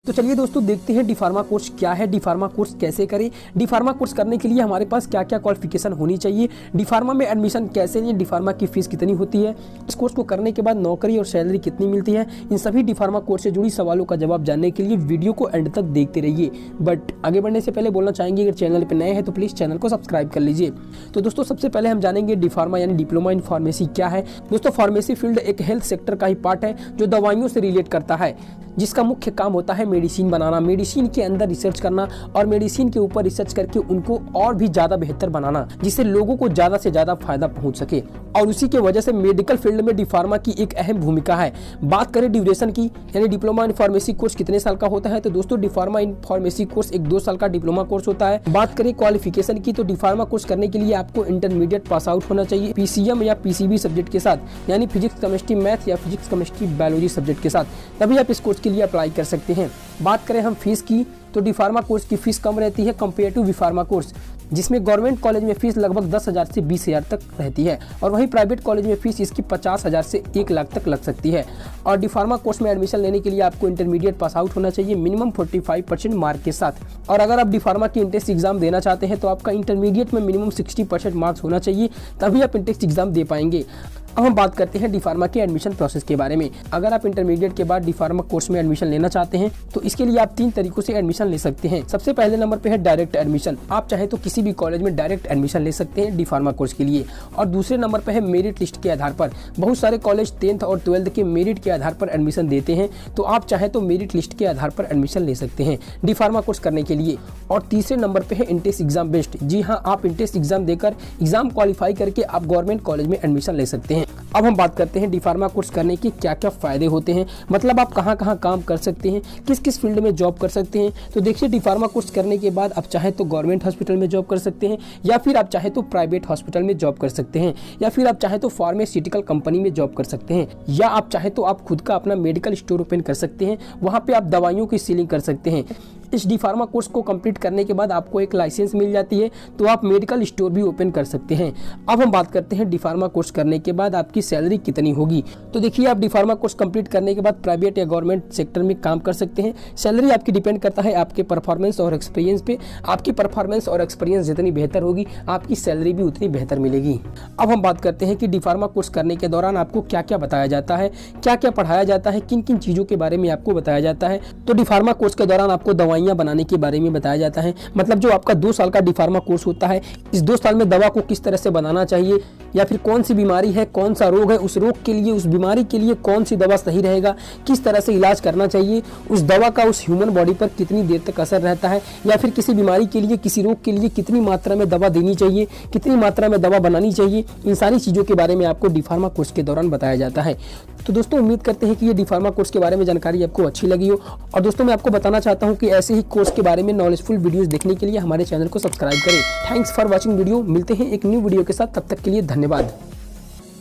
तो चलिए दोस्तों देखते हैं डी फार्मा कोर्स क्या है, डी फार्मा कोर्स कैसे करें, डी फार्मा कोर्स करने के लिए हमारे पास क्या क्या क्वालिफिकेशन होनी चाहिए, डी फार्मा में एडमिशन कैसे लें, डी फार्मा की फीस कितनी होती है, इस कोर्स को करने के बाद नौकरी और सैलरी कितनी मिलती है। इन सभी डी फार्मा कोर्स से जुड़ी सवालों का जवाब जानने के लिए वीडियो को एंड तक देखते रहिए। बट आगे बढ़ने से पहले बोलना चाहेंगे अगर चैनल पर नए हैं तो प्लीज़ चैनल को सब्सक्राइब कर लीजिए। तो दोस्तों सबसे पहले हम जानेंगे डी फार्मा यानी डिप्लोमा इन फार्मेसी क्या है। दोस्तों फार्मेसी फील्ड एक हेल्थ सेक्टर का ही पार्ट है जो दवाइयों से रिलेट करता है, जिसका मुख्य काम होता है मेडिसिन बनाना, मेडिसिन के अंदर रिसर्च करना और मेडिसिन के ऊपर रिसर्च करके उनको और भी ज़्यादा बेहतर बनाना, जिससे लोगों को ज़्यादा से ज़्यादा फायदा पहुंच सके। और उसी की वजह से मेडिकल फील्ड में डी फार्मा की एक अहम भूमिका है। बात करें ड्यूरेशन की, यानी डिप्लोमा इन फार्मेसी कोर्स कितने साल का होता है, तो दोस्तों D pharma in pharmacy course एक 2 साल का डिप्लोमा कोर्स होता है। बात करें क्वालिफिकेशन की, तो डी फार्मा कोर्स करने के लिए आपको इंटरमीडिएट पास आउट होना चाहिए पीसीएम या पीसीबी सब्जेक्ट के साथ, यानी फिजिक्स केमिस्ट्री मैथ या फिजिक्स केमिस्ट्री बायोलॉजी सब्जेक्ट के साथ, तभी आप इस कोर्स के लिए अप्लाई कर सकते हैं। बात करें हम फीस की, तो डी फार्मा कोर्स की फीस कम रहती है compare to B pharma course, जिसमें गवर्नमेंट कॉलेज में फीस लगभग 10,000 से 20,000 तक रहती है और वहीं प्राइवेट कॉलेज में फीस इसकी 50,000 से 1 लाख तक लग सकती है। और डी फार्मा कोर्स में एडमिशन लेने के लिए आपको इंटरमीडिएट पास आउट होना चाहिए मिनिमम 45% मार्क के साथ। और अगर आप डी फार्मा की इंट्रेंस एग्जाम देना चाहते हैं तो आपका इंटरमीडिएट में मिनिमम 60% मार्क्स होना चाहिए, तभी आप इंट्रेंस एग्जाम दे पाएंगे। अब हम बात करते हैं डी फार्मा के एडमिशन प्रोसेस के बारे में। अगर आप इंटरमीडिएट के बाद डी फार्मा कोर्स में एडमिशन लेना चाहते हैं तो इसके लिए आप 3 तरीकों से एडमिशन ले सकते हैं। सबसे पहले नंबर पे है डायरेक्ट एडमिशन। आप चाहे तो किसी भी कॉलेज में डायरेक्ट एडमिशन ले सकते हैं डी फार्मा कोर्स के लिए। और दूसरे नंबर पे है मेरिट लिस्ट के आधार पर। बहुत सारे कॉलेज 10th और 12th के मेरिट के आधार पर एडमिशन देते हैं, तो आप चाहे तो मेरिट लिस्ट के आधार पर एडमिशन ले सकते हैं डी फार्मा कोर्स करने के लिए। और तीसरे नंबर पे है इंट्रेंस एग्जाम बेस्ड। जी हाँ, आप इंट्रेंस एग्जाम देकर एग्जाम क्वालिफाई करके आप गवर्नमेंट कॉलेज में एडमिशन ले सकते हैं। अब हम बात करते हैं डी फार्मा कोर्स करने के क्या क्या फायदे होते हैं, मतलब आप कहाँ कहाँ काम कर सकते हैं, किस किस फील्ड में जॉब कर सकते हैं। तो देखिए, डी फार्मा कोर्स करने के बाद आप चाहे तो गवर्नमेंट हॉस्पिटल में जॉब कर सकते हैं, या फिर आप चाहे तो प्राइवेट हॉस्पिटल में जॉब कर सकते हैं, या फिर आप चाहे तो फार्मास्यूटिकल कंपनी में जॉब कर सकते हैं, या आप चाहे तो आप खुद का अपना मेडिकल स्टोर ओपन कर सकते हैं, वहाँ पे आप दवाइयों की सीलिंग कर सकते हैं। इस डी फार्मा कोर्स को कंप्लीट करने के बाद आपको एक लाइसेंस मिल जाती है, तो आप मेडिकल स्टोर भी ओपन कर सकते हैं। अब हम बात करते हैं डी फार्मा कोर्स करने के बाद आपकी सैलरी कितनी होगी। तो देखिए, आप डी फार्मा कोर्स कंप्लीट करने के बाद प्राइवेट या गवर्नमेंट सेक्टर में काम कर सकते हैं। सैलरी आपकी डिपेंड करता है आपके परफॉर्मेंस और एक्सपीरियंस पे। आपकी परफॉर्मेंस और एक्सपीरियंस जितनी बेहतर होगी, आपकी सैलरी भी उतनी बेहतर मिलेगी। अब हम बात करते हैं कि डी फार्मा कोर्स करने के दौरान आपको क्या क्या बताया जाता है, क्या क्या पढ़ाया जाता है, किन किन चीज़ों के बारे में आपको बताया जाता है। तो डी फार्मा कोर्स के दौरान आपको दवाइयाँ बनाने के बारे में बताया जाता है, मतलब जो आपका 2 साल का डी फार्मा कोर्स होता है, इस 2 साल में दवा को किस तरह से बनाना चाहिए, या फिर कौन सी बीमारी है, कौन सा रोग है, उस रोग के लिए, उस बीमारी के लिए कौन सी दवा सही रहेगा, किस तरह से इलाज करना चाहिए, उस दवा का उस ह्यूमन बॉडी पर कितनी देर तक असर रहता है, या फिर किसी बीमारी के लिए, किसी रोग के लिए कितनी मात्रा में दवा देनी चाहिए, कितनी मात्रा में दवा बनानी चाहिए। इन सारी चीज़ों के बारे में आपको डी फार्मा कोर्स के दौरान बताया जाता है। तो दोस्तों उम्मीद करते हैं कि ये डी फार्मा कोर्स के बारे में जानकारी आपको अच्छी लगी हो। और दोस्तों मैं आपको बताना चाहता हूँ कि ऐसे ही कोर्स के बारे में नॉलेजफुल वीडियोस देखने के लिए हमारे चैनल को सब्सक्राइब करें। Thanks for watching video. मिलते हैं एक न्यू वीडियो के साथ, तब तक के लिए धन्यवाद।